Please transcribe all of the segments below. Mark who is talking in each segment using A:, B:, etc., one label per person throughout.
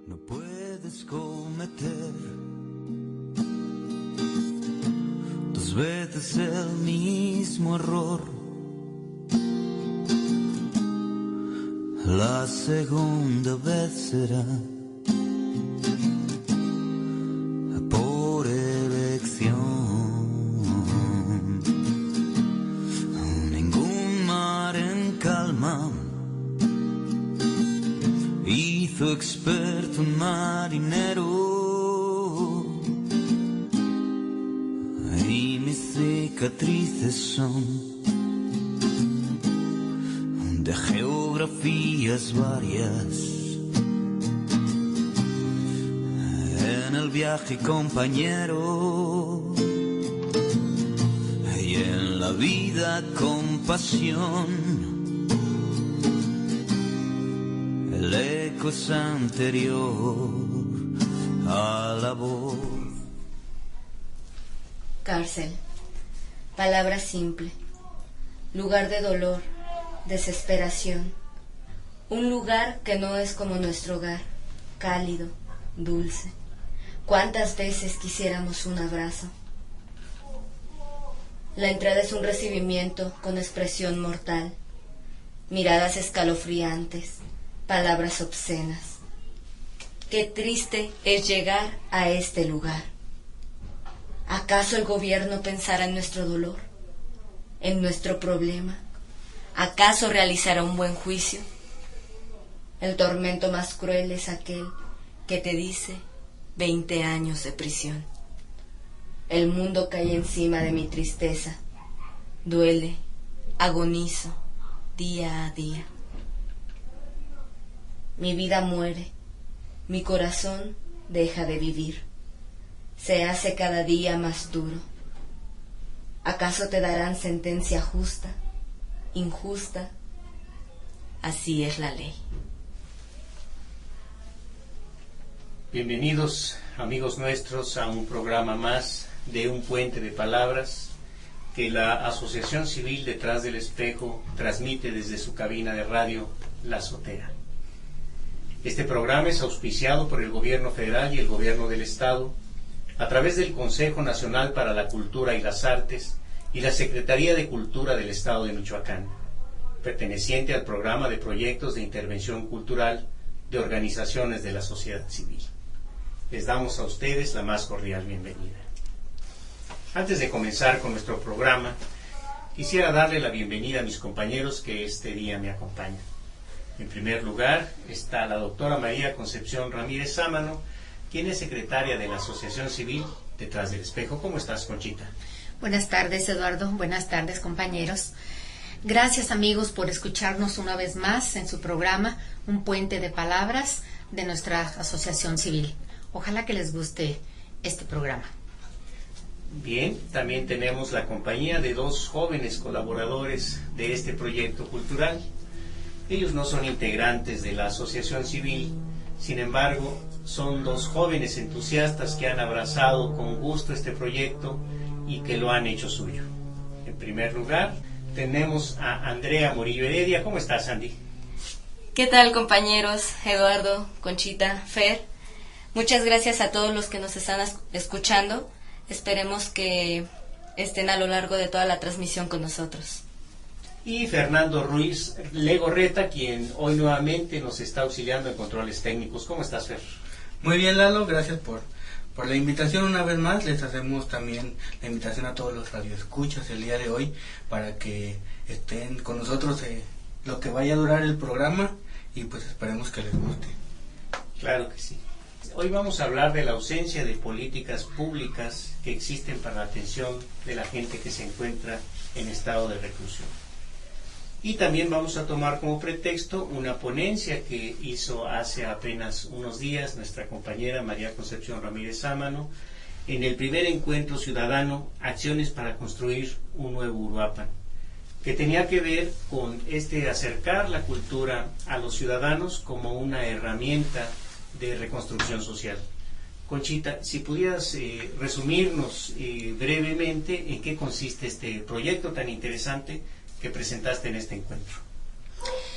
A: No puedes cometer dos veces el mismo error. La segunda vez será por elección. Ningún mar en calma hizo experto un marinero, y mis cicatrices son de geografías varias. En el viaje, compañero, y en la vida, compasión. El eco es anterior a la voz.
B: Cárcel, palabra simple, lugar de dolor, desesperación, un lugar que no es como nuestro hogar, cálido, dulce. ¿Cuántas veces quisiéramos un abrazo? La entrada es un recibimiento con expresión mortal, miradas escalofriantes, palabras obscenas. Qué triste es llegar a este lugar. ¿Acaso el gobierno pensará en nuestro dolor, en nuestro problema? ¿Acaso realizará un buen juicio? El tormento más cruel es aquel que te dice 20 años de prisión. El mundo cae encima de mi tristeza. Duele, agonizo, día a día. Mi vida muere, mi corazón deja de vivir. Se hace cada día más duro. ¿Acaso te darán sentencia justa, injusta? Así es la ley.
C: Bienvenidos, amigos nuestros, a un programa más de Un Puente de Palabras que la Asociación Civil Detrás del Espejo transmite desde su cabina de radio La Azotea. Este programa es auspiciado por el Gobierno Federal y el Gobierno del Estado a través del Consejo Nacional para la Cultura y las Artes y la Secretaría de Cultura del Estado de Michoacán, perteneciente al Programa de Proyectos de Intervención Cultural de Organizaciones de la Sociedad Civil. Les damos a ustedes la más cordial bienvenida. Antes de comenzar con nuestro programa, quisiera darle la bienvenida a mis compañeros que este día me acompañan. En primer lugar está la doctora María Concepción Ramírez Sámano, quien es secretaria de la Asociación Civil Detrás del Espejo. ¿Cómo estás, Conchita?
D: Buenas tardes, Eduardo. Buenas tardes, compañeros. Gracias, amigos, por escucharnos una vez más en su programa Un Puente de Palabras de nuestra Asociación Civil. Ojalá que les guste este programa.
C: Bien, también tenemos la compañía de dos jóvenes colaboradores de este proyecto cultural. Ellos no son integrantes de la Asociación Civil, sin embargo, son dos jóvenes entusiastas que han abrazado con gusto este proyecto y que lo han hecho suyo. En primer lugar, tenemos a Andrea Murillo Heredia. ¿Cómo estás, Andy?
B: ¿Qué tal, compañeros? Eduardo, Conchita, Fer. Muchas gracias a todos los que nos están escuchando. Esperemos que estén a lo largo de toda la transmisión con nosotros.
C: Y Fernando Ruiz Legorreta, quien hoy nuevamente nos está auxiliando en controles técnicos. ¿Cómo estás, Fer?
E: Muy bien, Lalo, gracias por la invitación una vez más. Les hacemos también la invitación a todos los radioescuchas el día de hoy para que estén con nosotros lo que vaya a durar el programa y pues esperemos que les guste.
C: Claro que sí. Hoy vamos a hablar de la ausencia de políticas públicas que existen para la atención de la gente que se encuentra en estado de reclusión. Y también vamos a tomar como pretexto una ponencia que hizo hace apenas unos días nuestra compañera María Concepción Ramírez Sámano en el primer encuentro ciudadano Acciones para construir un nuevo Uruapan, que tenía que ver con acercar la cultura a los ciudadanos como una herramienta de reconstrucción social. Conchita, si pudieras resumirnos brevemente en qué consiste este proyecto tan interesante que presentaste en este encuentro.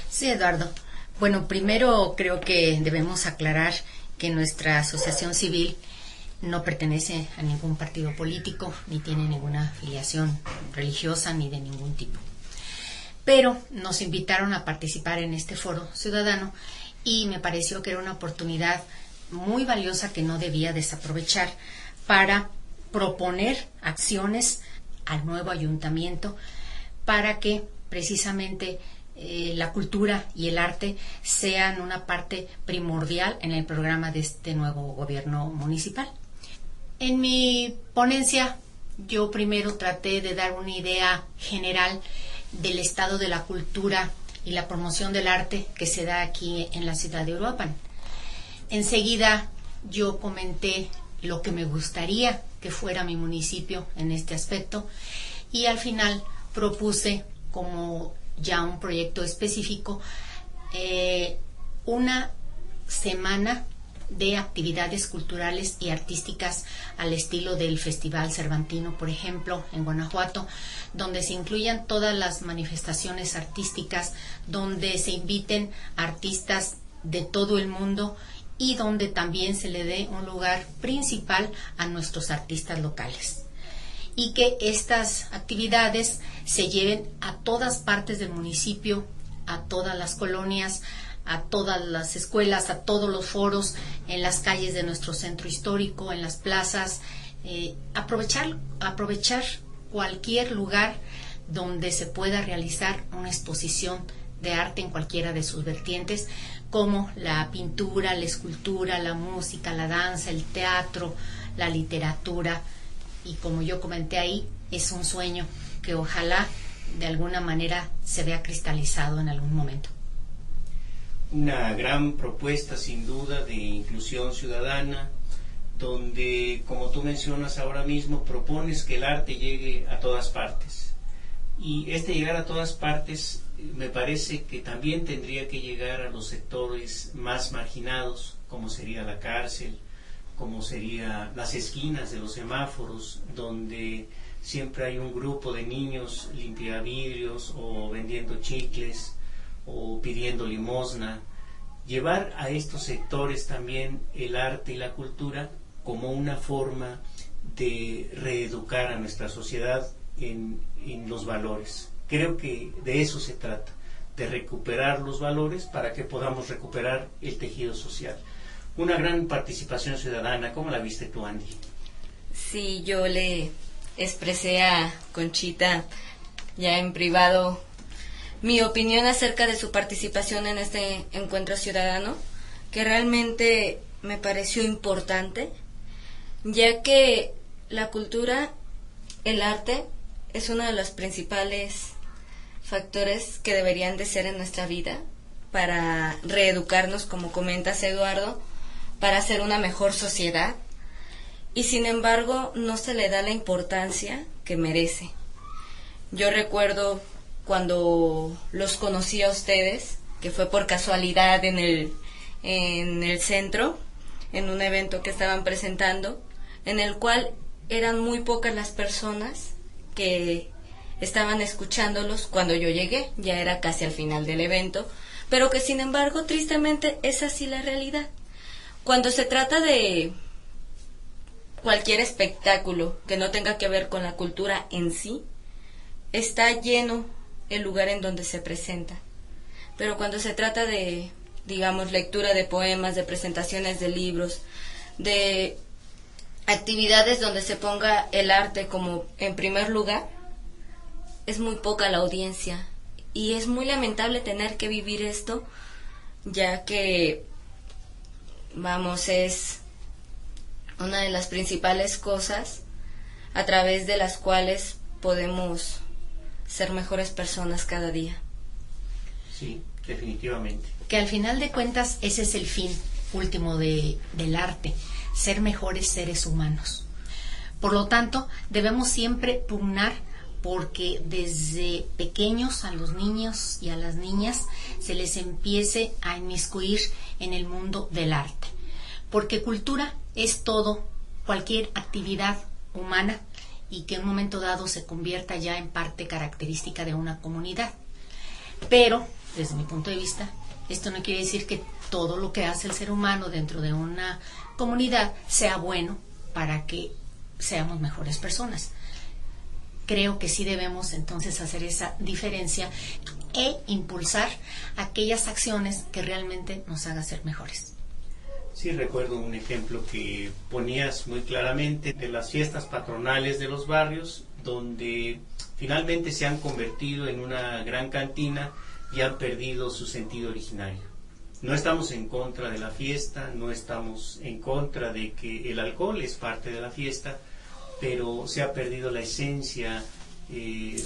D: Sí, Eduardo. Bueno, primero creo que debemos aclarar que nuestra asociación civil no pertenece a ningún partido político, ni tiene ninguna afiliación religiosa ni de ningún tipo. Pero nos invitaron a participar en este foro ciudadano y me pareció que era una oportunidad muy valiosa que no debía desaprovechar para proponer acciones al nuevo ayuntamiento para que precisamente la cultura y el arte sean una parte primordial en el programa de este nuevo gobierno municipal. En mi ponencia yo primero traté de dar una idea general del estado de la cultura y la promoción del arte que se da aquí en la ciudad de Uruapan. Enseguida yo comenté lo que me gustaría que fuera mi municipio en este aspecto y al final propuse como ya un proyecto específico una semana de actividades culturales y artísticas al estilo del Festival Cervantino, por ejemplo, en Guanajuato, donde se incluyan todas las manifestaciones artísticas, donde se inviten artistas de todo el mundo y donde también se le dé un lugar principal a nuestros artistas locales. Y que estas actividades se lleven a todas partes del municipio, a todas las colonias, a todas las escuelas, a todos los foros, en las calles de nuestro centro histórico, en las plazas, aprovechar cualquier lugar donde se pueda realizar una exposición de arte en cualquiera de sus vertientes, como la pintura, la escultura, la música, la danza, el teatro, la literatura. Y como yo comenté ahí, es un sueño que ojalá de alguna manera se vea cristalizado en algún momento.
C: Una gran propuesta sin duda de inclusión ciudadana, donde, como tú mencionas ahora mismo, propones que el arte llegue a todas partes. Y este llegar a todas partes me parece que también tendría que llegar a los sectores más marginados, como sería la cárcel, como sería las esquinas de los semáforos, donde siempre hay un grupo de niños limpiavidrios o vendiendo chicles o pidiendo limosna. Llevar a estos sectores también el arte y la cultura como una forma de reeducar a nuestra sociedad en los valores. Creo que de eso se trata, de recuperar los valores para que podamos recuperar el tejido social. Una gran participación ciudadana. ¿Cómo la viste tú, Andy?
B: Sí, yo le expresé a Conchita ya en privado mi opinión acerca de su participación en este encuentro ciudadano, que realmente me pareció importante, ya que la cultura, el arte, es uno de los principales factores que deberían de ser en nuestra vida para reeducarnos, como comentas, Eduardo, para hacer una mejor sociedad, y sin embargo no se le da la importancia que merece. Yo recuerdo cuando los conocí a ustedes, que fue por casualidad en el centro, en un evento que estaban presentando, en el cual eran muy pocas las personas que estaban escuchándolos cuando yo llegué, ya era casi al final del evento, pero que sin embargo, tristemente, es así la realidad. Cuando se trata de cualquier espectáculo que no tenga que ver con la cultura en sí, está lleno el lugar en donde se presenta. Pero cuando se trata de, digamos, lectura de poemas, de presentaciones de libros, de actividades donde se ponga el arte como en primer lugar, es muy poca la audiencia. Y es muy lamentable tener que vivir esto, ya que, vamos, es una de las principales cosas a través de las cuales podemos ser mejores personas cada día.
C: Sí, definitivamente.
D: Que al final de cuentas ese es el fin último del arte, ser mejores seres humanos. Por lo tanto, debemos siempre pugnar porque desde pequeños a los niños y a las niñas se les empiece a inmiscuir en el mundo del arte. Porque cultura es todo, cualquier actividad humana, y que en un momento dado se convierta ya en parte característica de una comunidad. Pero, desde mi punto de vista, Esto no quiere decir que todo lo que hace el ser humano dentro de una comunidad sea bueno para que seamos mejores personas. Creo que sí debemos entonces hacer esa diferencia e impulsar aquellas acciones que realmente nos hagan ser mejores.
C: Sí, recuerdo un ejemplo que ponías muy claramente de las fiestas patronales de los barrios, donde finalmente se han convertido en una gran cantina y han perdido su sentido originario. No estamos en contra de la fiesta, no estamos en contra de que el alcohol es parte de la fiesta, pero se ha perdido la esencia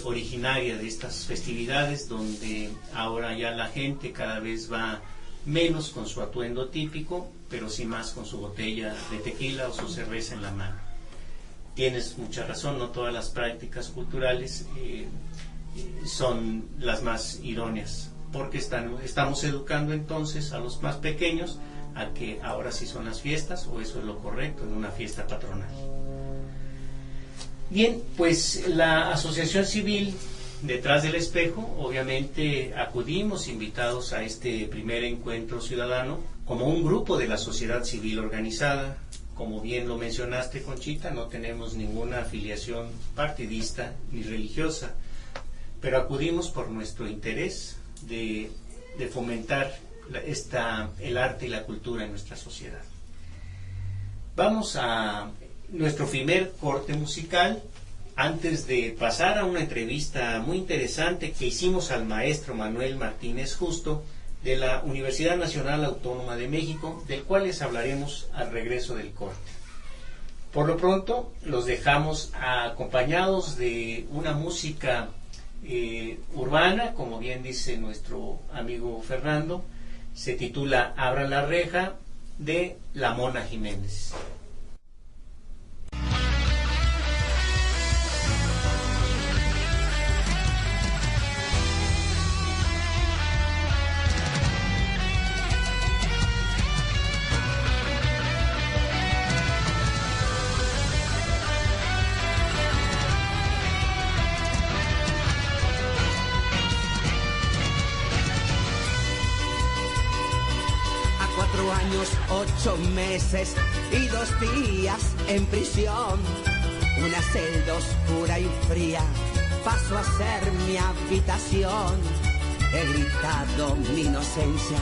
C: originaria de estas festividades, donde ahora ya la gente cada vez va menos con su atuendo típico, pero sí más con su botella de tequila o su cerveza en la mano. Tienes mucha razón, no todas las prácticas culturales son las más idóneas, porque estamos educando entonces a los más pequeños a que ahora sí son las fiestas, o eso es lo correcto en una fiesta patronal. Bien, pues la Asociación Civil Detrás del Espejo, obviamente acudimos invitados a este primer encuentro ciudadano como un grupo de la sociedad civil organizada. Como bien lo mencionaste, Conchita, no tenemos ninguna afiliación partidista ni religiosa, pero acudimos por nuestro interés de fomentar el arte y la cultura en nuestra sociedad. Vamos a nuestro primer corte musical, antes de pasar a una entrevista muy interesante que hicimos al maestro Manuel Martínez Justo de la Universidad Nacional Autónoma de México, del cual les hablaremos al regreso del corte. Por lo pronto, los dejamos acompañados de una música urbana, como bien dice nuestro amigo Fernando. Se titula Abra la reja, de La Mona Jiménez.
F: A 4 años, 8 meses y 2 días en prisión. Una celda oscura y fría pasó a ser mi habitación. He gritado mi inocencia,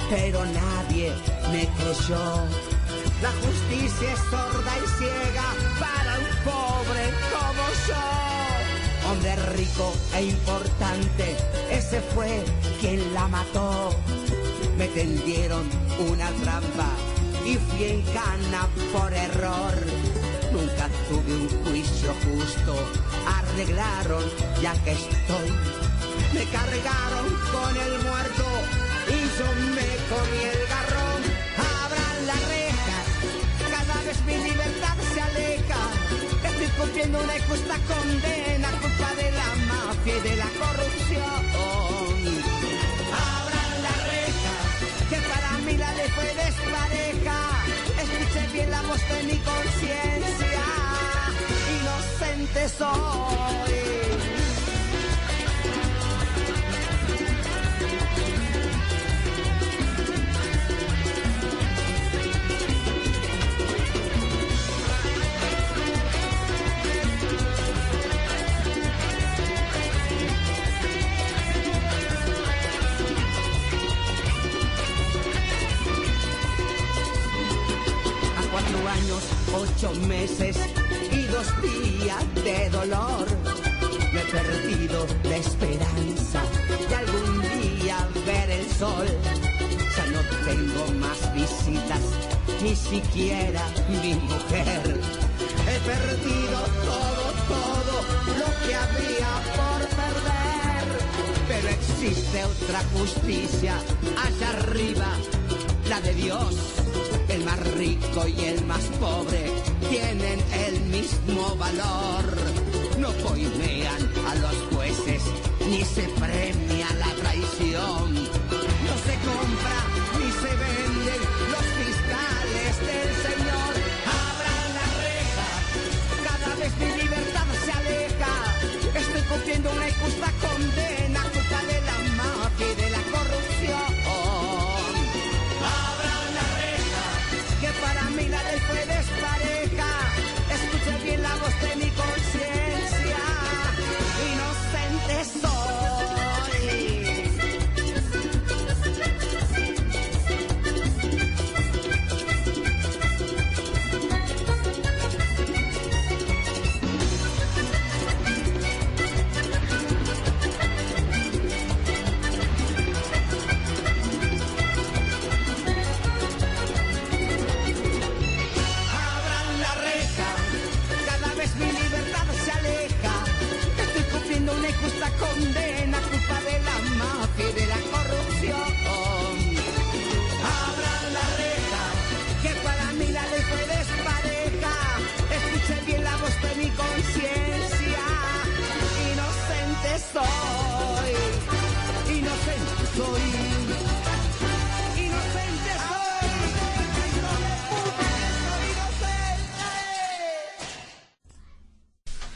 F: pero nadie me creyó. La justicia es sorda y ciega para un pobre como yo. Hombre rico e importante, ese fue quien la mató. Me tendieron una trampa y fui en cana por error. Nunca tuve un juicio justo, arreglaron ya que estoy. Me cargaron con el muerto y yo me comí el garrón. Abran las rejas, cada vez mi libertad se aleja. Estoy cumpliendo una injusta condena, culpa de la mafia y de la corrupción. Que para mí la ley fue despareja. Escuché bien la voz de mi conciencia. Inocente soy. Años, 8 meses y 2 días de dolor. Me he perdido la esperanza de algún día ver el sol. Ya no tengo más visitas, ni siquiera mi mujer. He perdido todo lo que había por perder. Pero existe otra justicia allá arriba, la de Dios. El más rico y el más pobre tienen el mismo valor. No coimean a los jueces ni se premia la traición. No se compra ni se venden los cristales del Señor. Abran la reja, cada vez mi libertad se aleja. Estoy cumpliendo una injusta condena, culpa de la mafia y de la corrupción.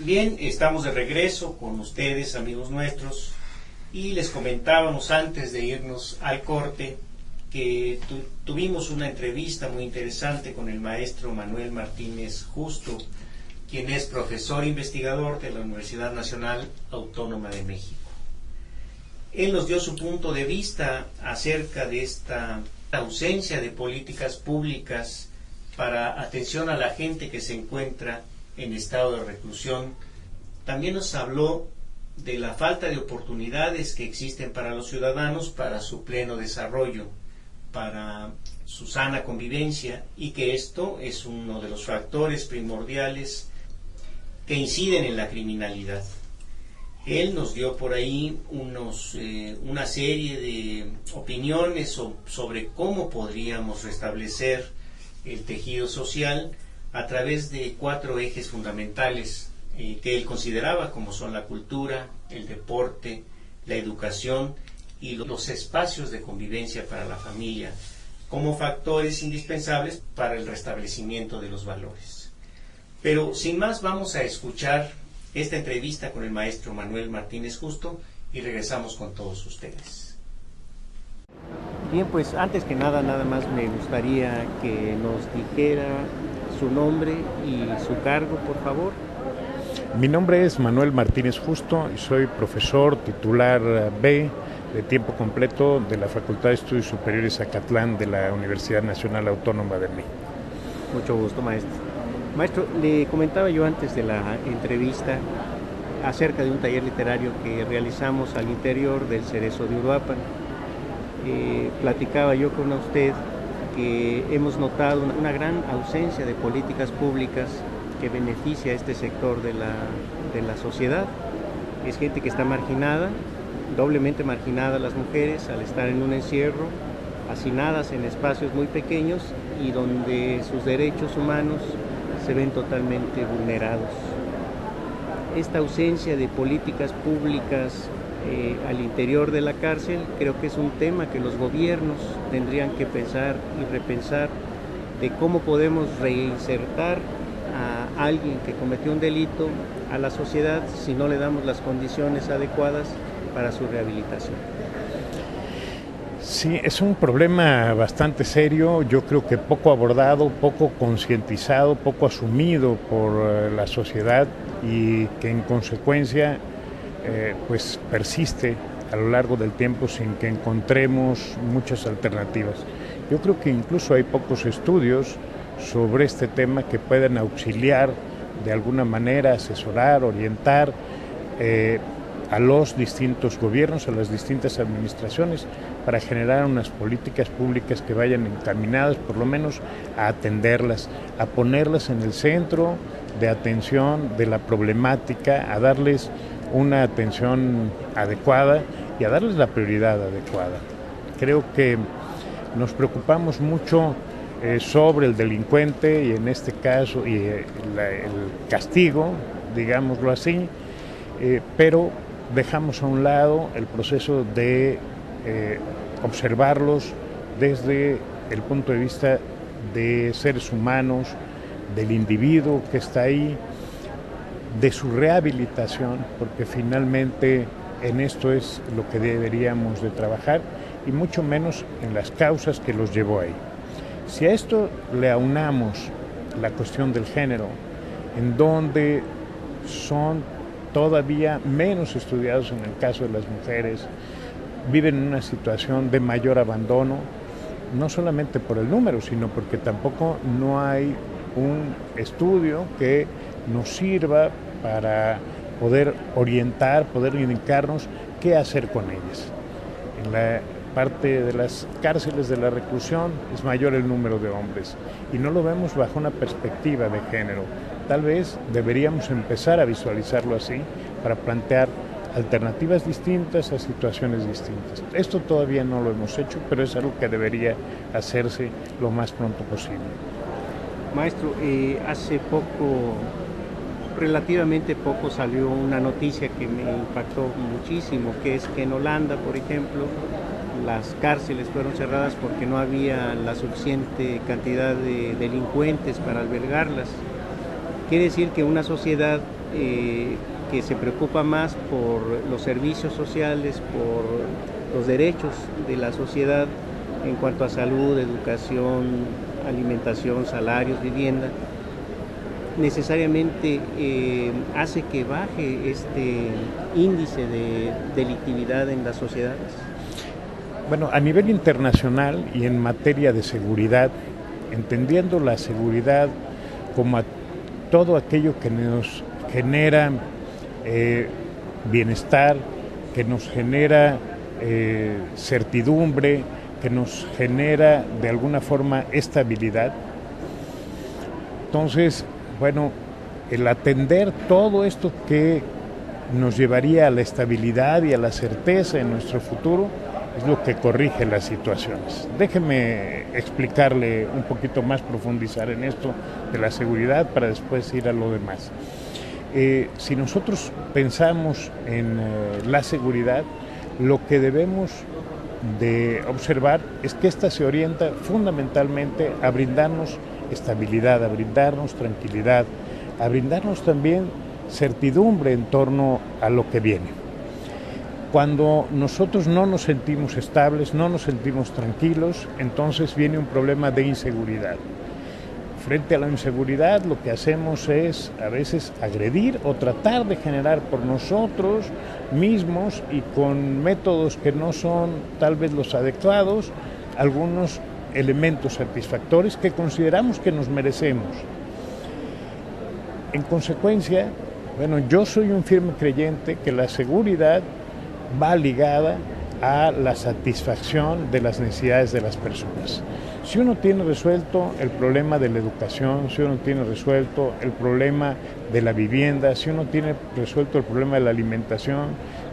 C: Bien, estamos de regreso con ustedes, amigos nuestros, y les comentábamos antes de irnos al corte que tuvimos una entrevista muy interesante con el maestro Manuel Martínez Justo, quien es profesor investigador de la Universidad Nacional Autónoma de México. Él nos dio su punto de vista acerca de esta ausencia de políticas públicas para atención a la gente que se encuentra en estado de reclusión. También nos habló de la falta de oportunidades que existen para los ciudadanos para su pleno desarrollo, para su sana convivencia, y que esto es uno de los factores primordiales que inciden en la criminalidad. Él nos dio por ahí una serie de opiniones sobre cómo podríamos restablecer el tejido social a través de 4 ejes fundamentales que él consideraba, como son la cultura, el deporte, la educación y los espacios de convivencia para la familia, como factores indispensables para el restablecimiento de los valores. Pero sin más, vamos a escuchar esta entrevista con el maestro Manuel Martínez Justo y regresamos con todos ustedes. Bien, pues antes que nada más me gustaría que nos dijera su nombre y su cargo, por favor.
G: Mi nombre es Manuel Martínez Justo y soy profesor titular B de tiempo completo de la Facultad de Estudios Superiores Zacatlán de la Universidad Nacional Autónoma de México.
C: Mucho gusto, maestro. Maestro, le comentaba yo antes de la entrevista acerca de un taller literario que realizamos al interior del Cerezo de Uruapan. Platicaba yo con usted que hemos notado una gran ausencia de políticas públicas que beneficia a este sector de la sociedad. Es gente que está marginada, doblemente marginada las mujeres al estar en un encierro, hacinadas en espacios muy pequeños y donde sus derechos humanos se ven totalmente vulnerados. Esta ausencia de políticas públicas al interior de la cárcel creo que es un tema que los gobiernos tendrían que pensar y repensar de cómo podemos reinsertar a alguien que cometió un delito a la sociedad si no le damos las condiciones adecuadas para su rehabilitación.
G: Sí, es un problema bastante serio, yo creo que poco abordado, poco concientizado, poco asumido por la sociedad y que en consecuencia pues persiste a lo largo del tiempo sin que encontremos muchas alternativas. Yo creo que incluso hay pocos estudios sobre este tema que puedan auxiliar de alguna manera, asesorar, orientar a los distintos gobiernos, a las distintas administraciones, para generar unas políticas públicas que vayan encaminadas por lo menos a atenderlas, a ponerlas en el centro de atención de la problemática, a darles una atención adecuada y a darles la prioridad adecuada. Creo que nos preocupamos mucho sobre el delincuente y en este caso el castigo, digámoslo así, pero dejamos a un lado el proceso de observarlos desde el punto de vista de seres humanos, del individuo que está ahí, de su rehabilitación, porque finalmente en esto es lo que deberíamos de trabajar y mucho menos en las causas que los llevó ahí. Si a esto le aunamos la cuestión del género, en donde son todavía menos estudiados en el caso de las mujeres, viven en una situación de mayor abandono, no solamente por el número, sino porque tampoco no hay un estudio que nos sirva para poder orientar, poder indicarnos qué hacer con ellas. En la parte de las cárceles de la reclusión es mayor el número de hombres y no lo vemos bajo una perspectiva de género. Tal vez deberíamos empezar a visualizarlo así para plantear alternativas distintas a situaciones distintas. Esto todavía no lo hemos hecho, pero es algo que debería hacerse lo más pronto posible.
C: Maestro, hace poco, relativamente poco, salió una noticia que me impactó muchísimo, que es que en Holanda, por ejemplo, las cárceles fueron cerradas porque no había la suficiente cantidad de delincuentes para albergarlas. Quiere decir que una sociedad que se preocupa más por los servicios sociales, por los derechos de la sociedad en cuanto a salud, educación, alimentación, salarios, vivienda, necesariamente hace que baje este índice de delictividad en las sociedades?
G: Bueno, a nivel internacional y en materia de seguridad, entendiendo la seguridad como todo aquello que nos genera bienestar, que nos genera certidumbre, que nos genera de alguna forma estabilidad. Entonces, bueno, el atender todo esto que nos llevaría a la estabilidad y a la certeza en nuestro futuro es lo que corrige las situaciones. Déjeme explicarle un poquito más, profundizar en esto de la seguridad para después ir a lo demás. Si nosotros pensamos en la seguridad, lo que debemos de observar es que esta se orienta fundamentalmente a brindarnos estabilidad, a brindarnos tranquilidad, a brindarnos también certidumbre en torno a lo que viene. Cuando nosotros no nos sentimos estables, no nos sentimos tranquilos, entonces viene un problema de inseguridad. Frente a la inseguridad, lo que hacemos es a veces agredir o tratar de generar por nosotros mismos y con métodos que no son tal vez los adecuados, algunos elementos satisfactorios que consideramos que nos merecemos. En consecuencia, bueno, yo soy un firme creyente que la seguridad va ligada a la satisfacción de las necesidades de las personas. Si uno tiene resuelto el problema de la educación, si uno tiene resuelto el problema de la vivienda, si uno tiene resuelto el problema de la alimentación,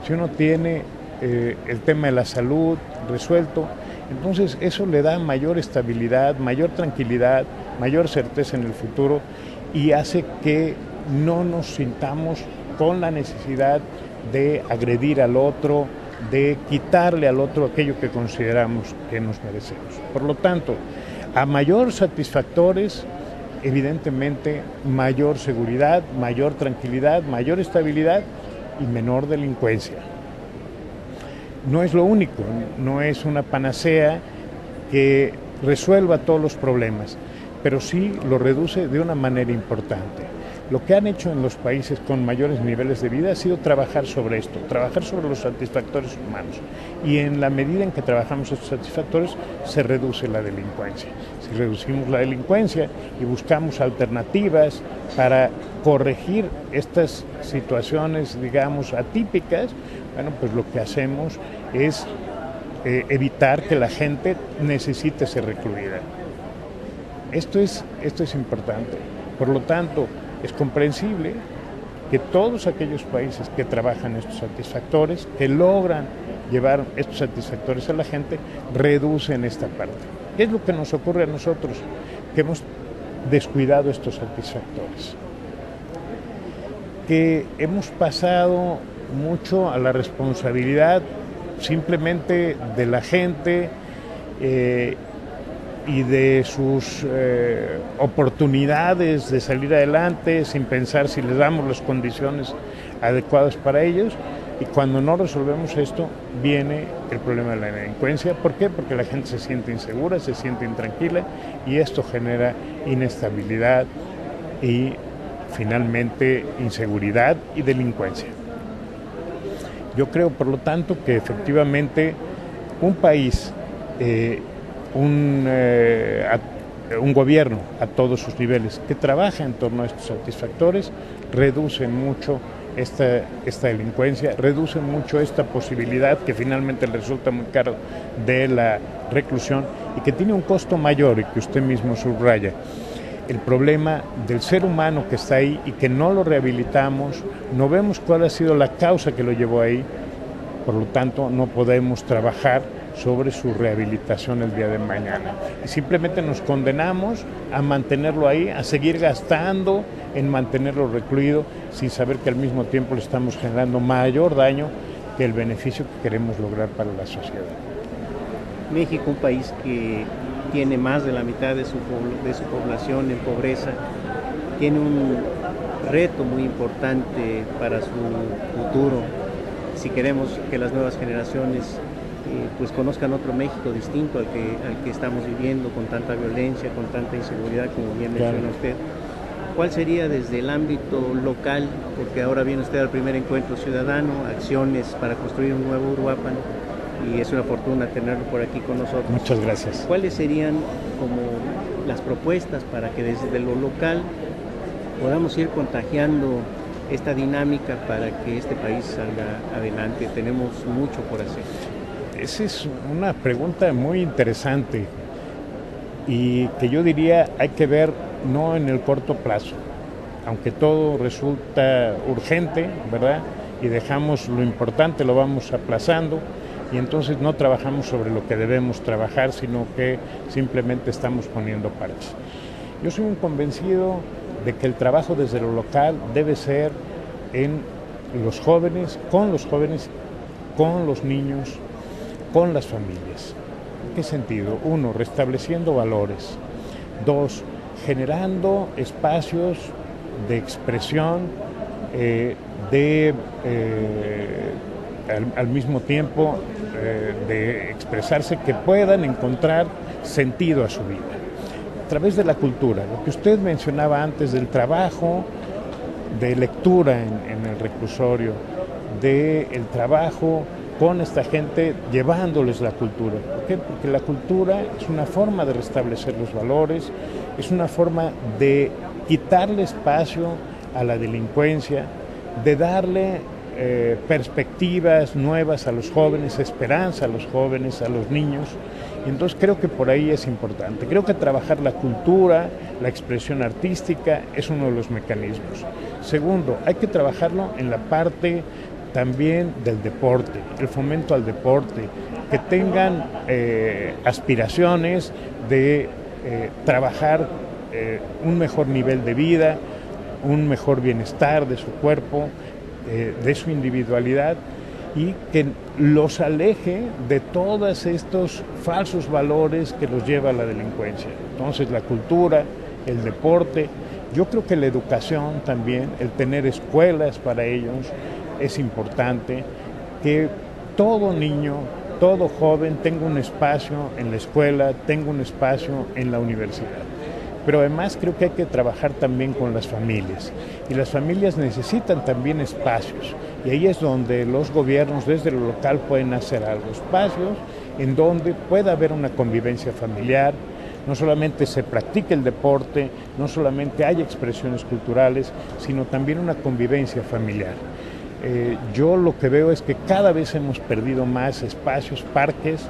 G: si uno tiene el tema de la salud resuelto, entonces eso le da mayor estabilidad, mayor tranquilidad, mayor certeza en el futuro y hace que no nos sintamos con la necesidad de agredir al otro, de quitarle al otro aquello que consideramos que nos merecemos. Por lo tanto, a mayor satisfactores, evidentemente mayor seguridad, mayor tranquilidad, mayor estabilidad y menor delincuencia. No es lo único, no es una panacea que resuelva todos los problemas, pero sí lo reduce de una manera importante. Lo que han hecho en los países con mayores niveles de vida ha sido trabajar sobre esto, trabajar sobre los satisfactores humanos. Y en la medida en que trabajamos estos satisfactores, se reduce la delincuencia. Si reducimos la delincuencia y buscamos alternativas para corregir estas situaciones, digamos, atípicas, bueno, pues lo que hacemos es evitar que la gente necesite ser recluida. Esto es importante. Por lo tanto, es comprensible que todos aquellos países que trabajan estos satisfactores, que logran llevar estos satisfactores a la gente, reducen esta parte. ¿Qué es lo que nos ocurre a nosotros? Que hemos descuidado estos satisfactores. Que hemos pasado mucho a la responsabilidad simplemente de la gente y de sus oportunidades de salir adelante sin pensar si les damos las condiciones adecuadas para ellos, y cuando no resolvemos esto viene el problema de la delincuencia. ¿Por qué? Porque la gente se siente insegura, se siente intranquila y esto genera inestabilidad y finalmente inseguridad y delincuencia. Yo creo, por lo tanto, que efectivamente un país, un gobierno a todos sus niveles que trabaja en torno a estos satisfactores reduce mucho esta delincuencia, reduce mucho esta posibilidad que finalmente le resulta muy caro de la reclusión y que tiene un costo mayor y que usted mismo subraya. El problema del ser humano que está ahí y que no lo rehabilitamos, no vemos cuál ha sido la causa que lo llevó ahí, por lo tanto no podemos trabajar sobre su rehabilitación el día de mañana. Y simplemente nos condenamos a mantenerlo ahí, a seguir gastando en mantenerlo recluido, sin saber que al mismo tiempo le estamos generando mayor daño que el beneficio que queremos lograr para la sociedad.
C: México, un país que tiene más de la mitad de su población en pobreza, tiene un
H: reto muy importante para su futuro, si queremos que las nuevas generaciones pues conozcan otro México distinto al que estamos viviendo, con tanta violencia, con tanta inseguridad, como bien menciona usted. ¿Cuál sería desde el ámbito local, porque ahora viene usted al primer encuentro ciudadano, acciones para construir un nuevo Uruapan, y es una fortuna tenerlo por aquí con nosotros?
G: Muchas gracias.
H: ¿Cuáles serían como las propuestas para que desde lo local podamos ir contagiando esta dinámica para que este país salga adelante? Tenemos mucho por hacer.
G: Esa es una pregunta muy interesante y que yo diría hay que ver no en el corto plazo, aunque todo resulta urgente, ¿verdad? Y dejamos lo importante, lo vamos aplazando y entonces no trabajamos sobre lo que debemos trabajar, sino que simplemente estamos poniendo parches. Yo soy un convencido de que el trabajo desde lo local debe ser en los jóvenes, con los niños, con las familias. ¿En qué sentido? 1, restableciendo valores. 2, generando espacios de expresión, al mismo tiempo de expresarse, que puedan encontrar sentido a su vida. A través de la cultura, lo que usted mencionaba antes del trabajo de lectura en el reclusorio, del trabajo con esta gente, llevándoles la cultura. ¿Por qué? Porque la cultura es una forma de restablecer los valores, es una forma de quitarle espacio a la delincuencia, de darle perspectivas nuevas a los jóvenes, esperanza a los jóvenes, a los niños. Y entonces creo que por ahí es importante. Creo que trabajar la cultura, la expresión artística es uno de los mecanismos. Segundo, hay que trabajarlo en la parte también del deporte, el fomento al deporte, que tengan aspiraciones de trabajar un mejor nivel de vida, un mejor bienestar de su cuerpo, de su individualidad, y que los aleje de todos estos falsos valores que los lleva a la delincuencia. Entonces la cultura, el deporte, yo creo que la educación también, el tener escuelas para ellos, es importante, que todo niño, todo joven tenga un espacio en la escuela, tenga un espacio en la universidad. Pero además creo que hay que trabajar también con las familias, y las familias necesitan también espacios, y ahí es donde los gobiernos desde lo local pueden hacer algo, espacios en donde pueda haber una convivencia familiar, no solamente se practique el deporte, no solamente haya expresiones culturales, sino también una convivencia familiar. Yo lo que veo es que cada vez hemos perdido más espacios, parques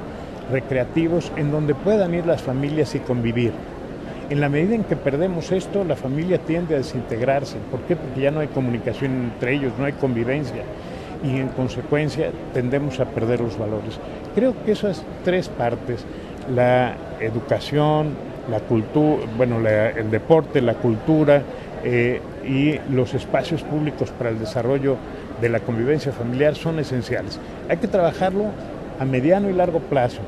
G: recreativos en donde puedan ir las familias y convivir. En la medida en que perdemos esto, la familia tiende a desintegrarse. ¿Por qué? Porque ya no hay comunicación entre ellos, no hay convivencia, y en consecuencia tendemos a perder los valores. Creo que esas tres partes, la educación, la cultura, el deporte, la cultura y los espacios públicos para el desarrollo de la convivencia familiar son esenciales. Hay que trabajarlo a mediano y largo plazo.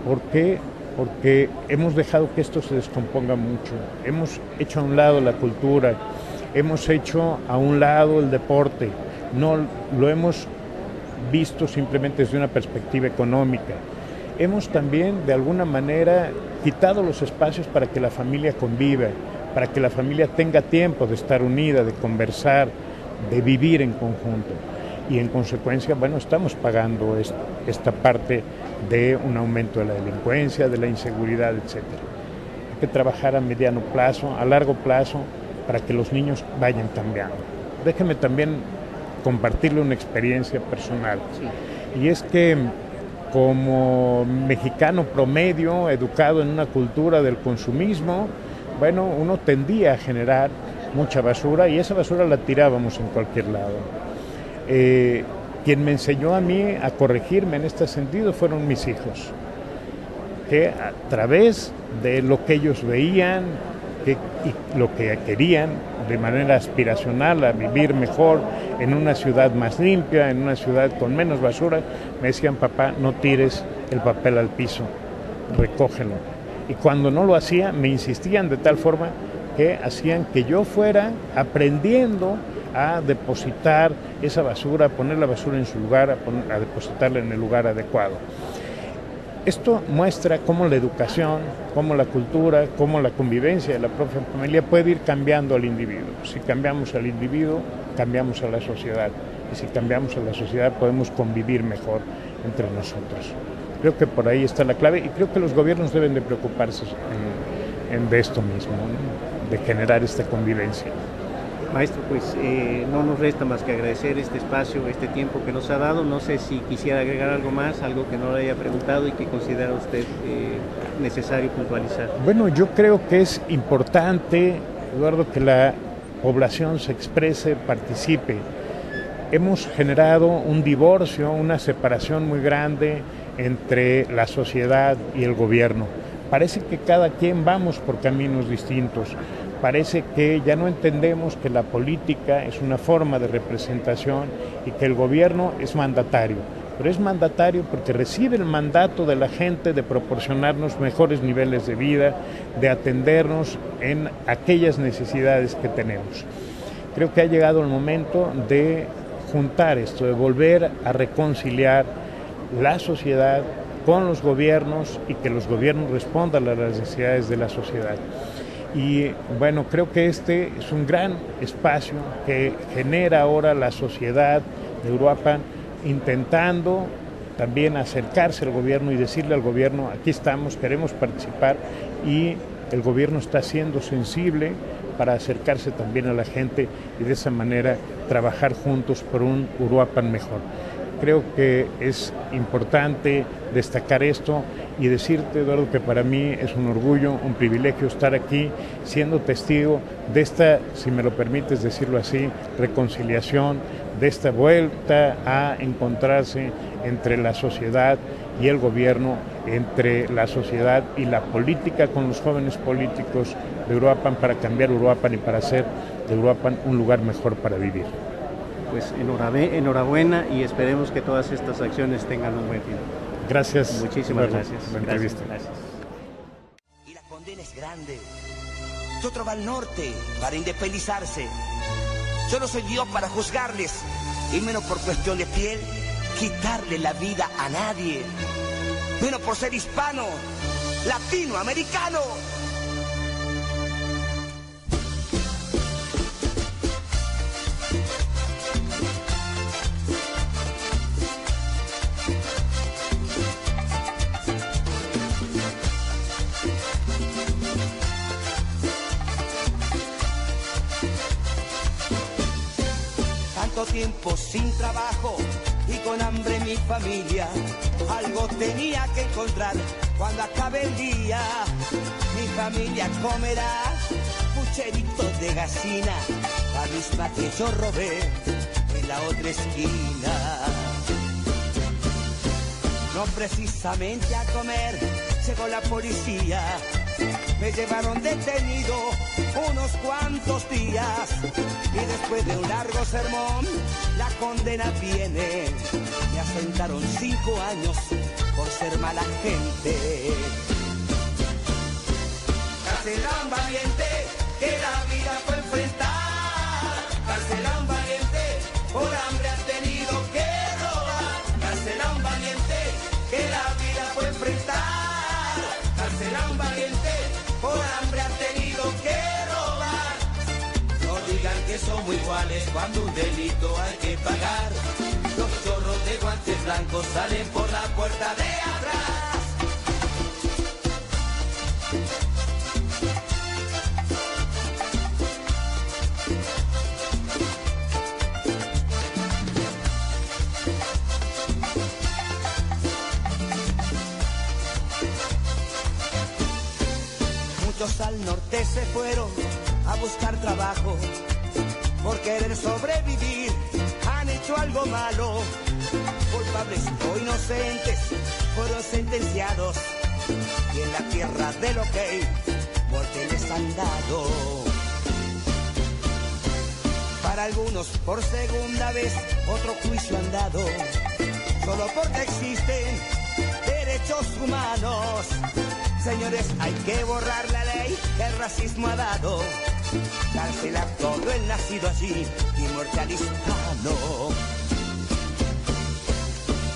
G: ¿Por qué? Porque hemos dejado que esto se descomponga mucho. Hemos hecho a un lado la cultura, hemos hecho a un lado el deporte, no lo hemos visto simplemente desde una perspectiva económica. Hemos también, de alguna manera, quitado los espacios para que la familia conviva, para que la familia tenga tiempo de estar unida, de conversar, de vivir en conjunto. Y en consecuencia, estamos pagando esta parte de un aumento de la delincuencia, de la inseguridad, etc. Hay que trabajar a mediano plazo, a largo plazo, para que los niños vayan cambiando. Déjeme también compartirle una experiencia personal. Sí. Y es que como mexicano promedio, educado en una cultura del consumismo, uno tendía a generar mucha basura, y esa basura la tirábamos en cualquier lado. Quien me enseñó a mí a corregirme en este sentido fueron mis hijos, que a través de lo que ellos veían y lo que querían de manera aspiracional a vivir mejor en una ciudad más limpia, en una ciudad con menos basura, me decían: papá, no tires el papel al piso, recógelo. Y cuando no lo hacía, me insistían de tal forma que hacían que yo fuera aprendiendo a depositar esa basura, a poner la basura en su lugar, a depositarla en el lugar adecuado. Esto muestra cómo la educación, cómo la cultura, cómo la convivencia de la propia familia puede ir cambiando al individuo. Si cambiamos al individuo, cambiamos a la sociedad. Y si cambiamos a la sociedad, podemos convivir mejor entre nosotros. Creo que por ahí está la clave y creo que los gobiernos deben de preocuparse de esto mismo, ¿no? De generar esta convivencia.
H: Maestro, pues no nos resta más que agradecer este espacio, este tiempo que nos ha dado. No sé si quisiera agregar algo más, algo que no le haya preguntado y que considera usted necesario puntualizar.
G: Bueno, yo creo que es importante, Eduardo, que la población se exprese, participe. Hemos generado un divorcio, una separación muy grande entre la sociedad y el gobierno. Parece que cada quien vamos por caminos distintos. Parece que ya no entendemos que la política es una forma de representación y que el gobierno es mandatario. Pero es mandatario porque recibe el mandato de la gente de proporcionarnos mejores niveles de vida, de atendernos en aquellas necesidades que tenemos. Creo que ha llegado el momento de juntar esto, de volver a reconciliar la sociedad con los gobiernos y que los gobiernos respondan a las necesidades de la sociedad. Y bueno, creo que este es un gran espacio que genera ahora la sociedad de Uruapan, intentando también acercarse al gobierno y decirle al gobierno, aquí estamos, queremos participar, y el gobierno está siendo sensible para acercarse también a la gente y de esa manera trabajar juntos por un Uruapan mejor. Creo que es importante destacar esto y decirte, Eduardo, que para mí es un orgullo, un privilegio estar aquí siendo testigo de esta, si me lo permites decirlo así, reconciliación, de esta vuelta a encontrarse entre la sociedad y el gobierno, entre la sociedad y la política con los jóvenes políticos de Uruapan para cambiar Uruapan y para hacer de Uruapan un lugar mejor para vivir.
H: Pues enhorabuena y esperemos que todas estas acciones tengan un buen final.
G: Gracias.
H: Muchísimas gracias.
G: Gracias.
F: Y la condena es grande. Otro va al norte para independizarse. Yo no soy Dios para juzgarles, y menos por cuestión de piel, quitarle la vida a nadie. Menos por ser hispano, latinoamericano. Tiempo sin trabajo y con hambre mi familia, algo tenía que encontrar cuando acabe el día. Mi familia comerá pucheritos de gallina, la misma que yo robé en la otra esquina. No precisamente a comer llegó la policía, me llevaron detenido unos cuantos días y después de un largo sermón la condena viene. Me asentaron 5 años por ser mala gente. Cárcel a un valiente que la vida fue enfrentar. Cárcel a un valiente por hambre ha tenido que robar. Cárcel a un valiente que la vida fue enfrentar. Cárcel a un valiente por hambre ha tenido que robar. No digan que somos iguales cuando un delito hay que pagar. Los chorros de guantes blancos salen por la puerta de atrás. Muchos al norte se fueron a buscar trabajo, por querer sobrevivir han hecho algo malo. Culpables o inocentes fueron sentenciados y en la tierra del OK muerte les han dado. Para algunos por segunda vez otro juicio han dado, solo porque existen derechos humanos. Señores, hay que borrar la ley que el racismo ha dado. cárcel a todo el nacido allí, inmortal hispano.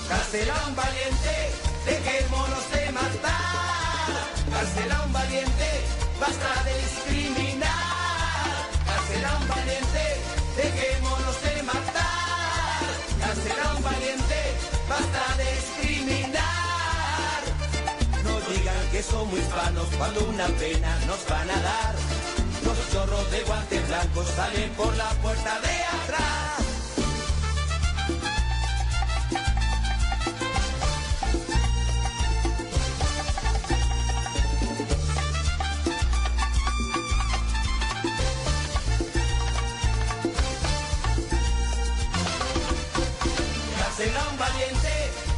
F: Cárcel a un valiente, dejémonos de matar. Cárcel a un valiente, basta de discriminar. Cárcel a un valiente, dejémonos de matar. Cárcel a un valiente, basta de discriminar. No digan que somos hispanos cuando una pena nos van a dar. Los chorros de guantes blancos salen por la puerta de atrás. Cárcel a un valiente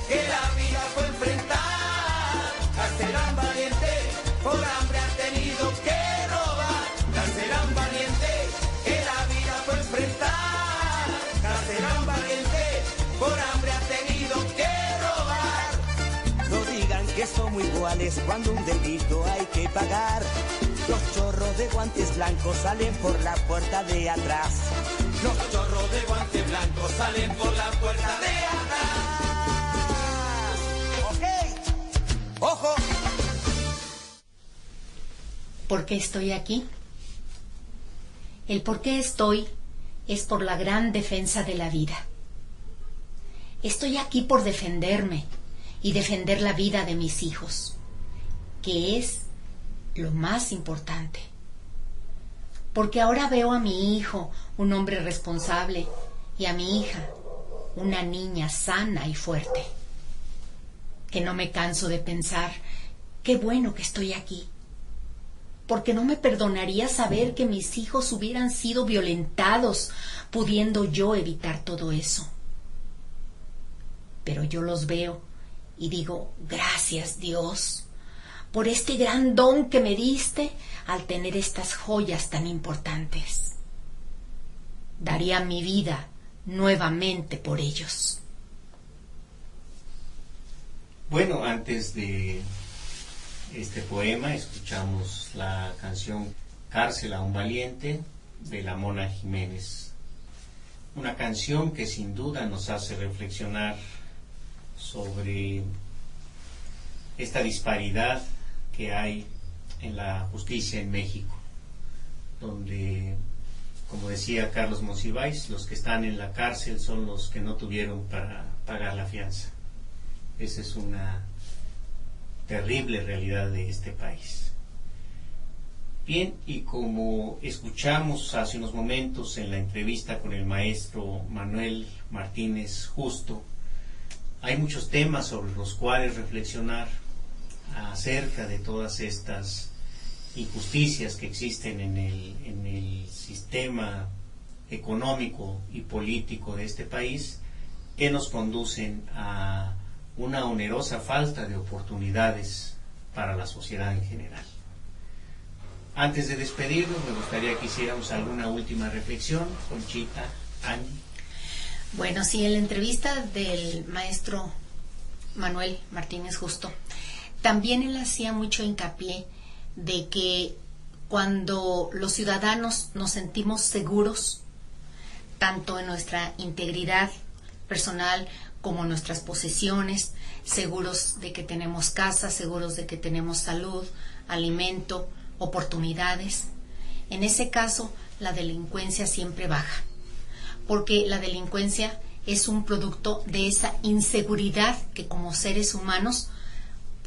F: que la vida fue enfrentar. Cárcel a un valiente por hambre ha tenido que robar. Cárcel a un valiente que la vida fue enfrentar. Cárcel a un valiente por hambre ha tenido que robar. No digan que somos iguales cuando un delito hay que pagar. Los chorros de guantes blancos salen por la puerta de atrás. Los chorros de guantes blancos salen por la puerta de atrás. ¡Ok! ¡Ojo!
D: ¿Por qué estoy aquí? El por qué estoy es por la gran defensa de la vida. Estoy aquí por defenderme y defender la vida de mis hijos, que es lo más importante. Porque ahora veo a mi hijo un hombre responsable y a mi hija una niña sana y fuerte. Que no me canso de pensar, qué bueno que estoy aquí. Porque no me perdonaría saber que mis hijos hubieran sido violentados, pudiendo yo evitar todo eso. Pero yo los veo y digo, gracias Dios, por este gran don que me diste al tener estas joyas tan importantes. Daría mi vida nuevamente por ellos.
C: Bueno, antes de este poema escuchamos la canción Cárcel a un valiente de la Mona Jiménez. Una canción que sin duda nos hace reflexionar sobre esta disparidad que hay en la justicia en México, donde, como decía Carlos Monsiváis, los que están en la cárcel son los que no tuvieron para pagar la fianza. Esa es una terrible realidad de este país. Bien, y como escuchamos hace unos momentos en la entrevista con el maestro Manuel Martínez Justo, hay muchos temas sobre los cuales reflexionar acerca de todas estas injusticias que existen en el sistema económico y político de este país, que nos conducen a una onerosa falta de oportunidades para la sociedad en general. Antes de despedirnos, me gustaría que hiciéramos alguna última reflexión. Conchita, Andy.
D: Bueno, sí, en la entrevista del maestro Manuel Martínez Justo, también él hacía mucho hincapié de que cuando los ciudadanos nos sentimos seguros, tanto en nuestra integridad personal como en nuestras posesiones, seguros de que tenemos casa, seguros de que tenemos salud, alimento, oportunidades, en ese caso la delincuencia siempre baja, porque la delincuencia es un producto de esa inseguridad que como seres humanos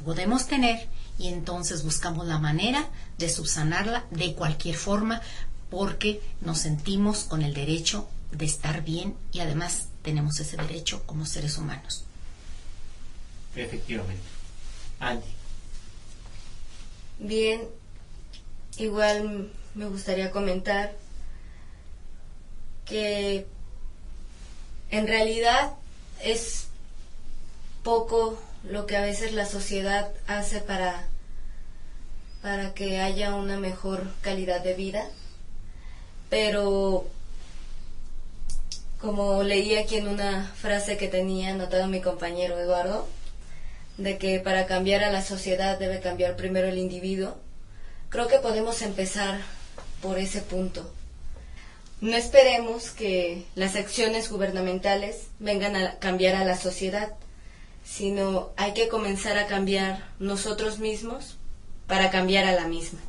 D: podemos tener, y entonces buscamos la manera de subsanarla de cualquier forma, porque nos sentimos con el derecho de estar bien y además tenemos ese derecho como seres humanos.
C: Efectivamente. Andy.
B: Bien, igual me gustaría comentar que en realidad es poco lo que a veces la sociedad hace para que haya una mejor calidad de vida, pero como leí aquí en una frase que tenía anotado mi compañero Eduardo, de que para cambiar a la sociedad debe cambiar primero el individuo, creo que podemos empezar por ese punto. No esperemos que las acciones gubernamentales vengan a cambiar a la sociedad, sino hay que comenzar a cambiar nosotros mismos para cambiar a la misma.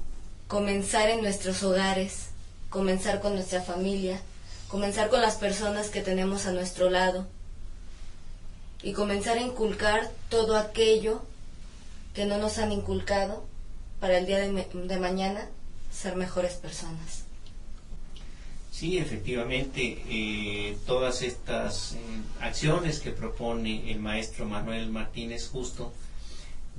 B: Comenzar en nuestros hogares, comenzar con nuestra familia, comenzar con las personas que tenemos a nuestro lado y comenzar a inculcar todo aquello que no nos han inculcado para el día de mañana ser mejores personas.
C: Sí, efectivamente, todas estas acciones que propone el maestro Manuel Martínez Justo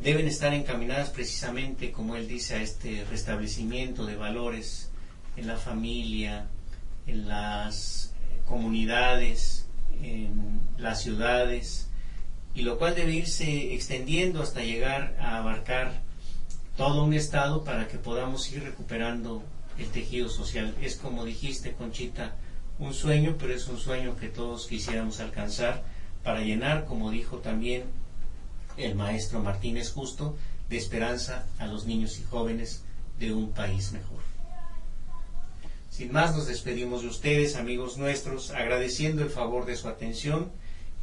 C: deben estar encaminadas precisamente, como él dice, a este restablecimiento de valores en la familia, en las comunidades, en las ciudades, y lo cual debe irse extendiendo hasta llegar a abarcar todo un estado para que podamos ir recuperando el tejido social. Es, como dijiste, Conchita, un sueño, pero es un sueño que todos quisiéramos alcanzar para llenar, como dijo también el maestro Martínez Justo, de esperanza a los niños y jóvenes de un país mejor. Sin más, nos despedimos de ustedes, amigos nuestros, agradeciendo el favor de su atención,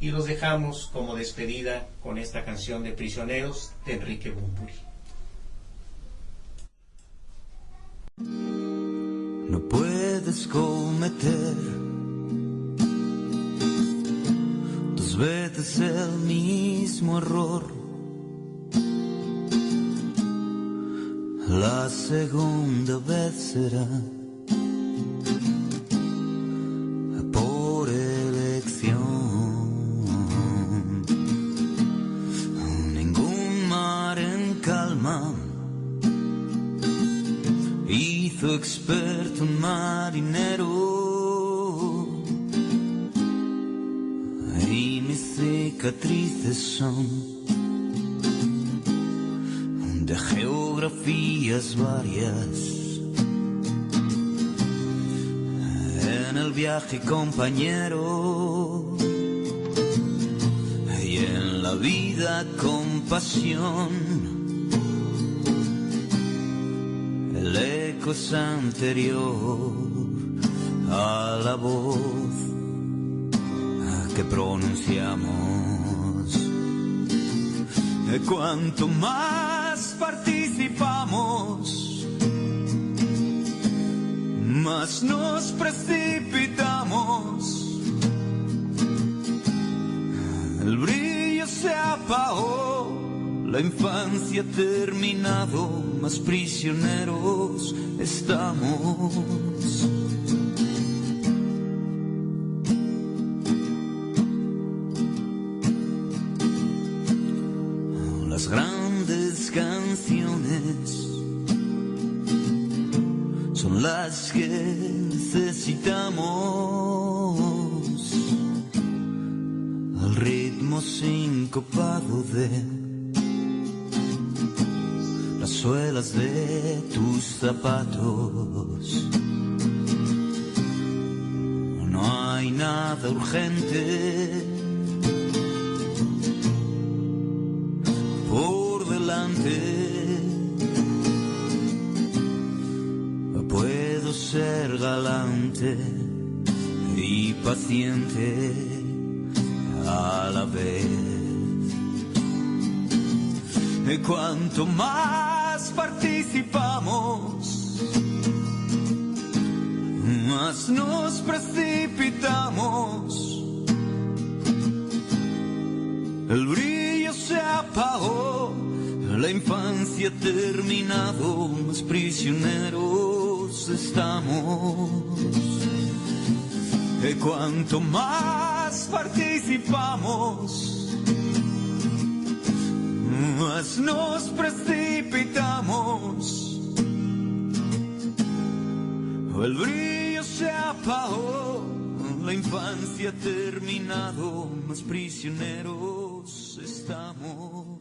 C: y los dejamos como despedida con esta canción de Prisioneros de Enrique Bunbury.
A: No puedes cometer dos veces el mismo error. La segunda vez será por elección. Ningún mar en calma hizo experto un marinero, y mis cicatrices son de geografías varias. En el viaje, compañero, y en la vida, compasión. El eco es anterior a la voz que pronunciamos. Cuanto más participamos, más nos precipitamos. El brillo se apagó, la infancia ha terminado, más prisioneros estamos. Las grandes canciones son las que necesitamos, al ritmo sincopado de las suelas de tus zapatos. No hay nada urgente por delante. Puedo ser galante y paciente a la vez. Cuanto más participamos, más nos precipitamos. El brillo se apagó, la infancia ha terminado, más prisioneros estamos. Cuanto más participamos, más nos precipitamos. El brillo se apagó, la infancia ha terminado, más prisioneros estamos.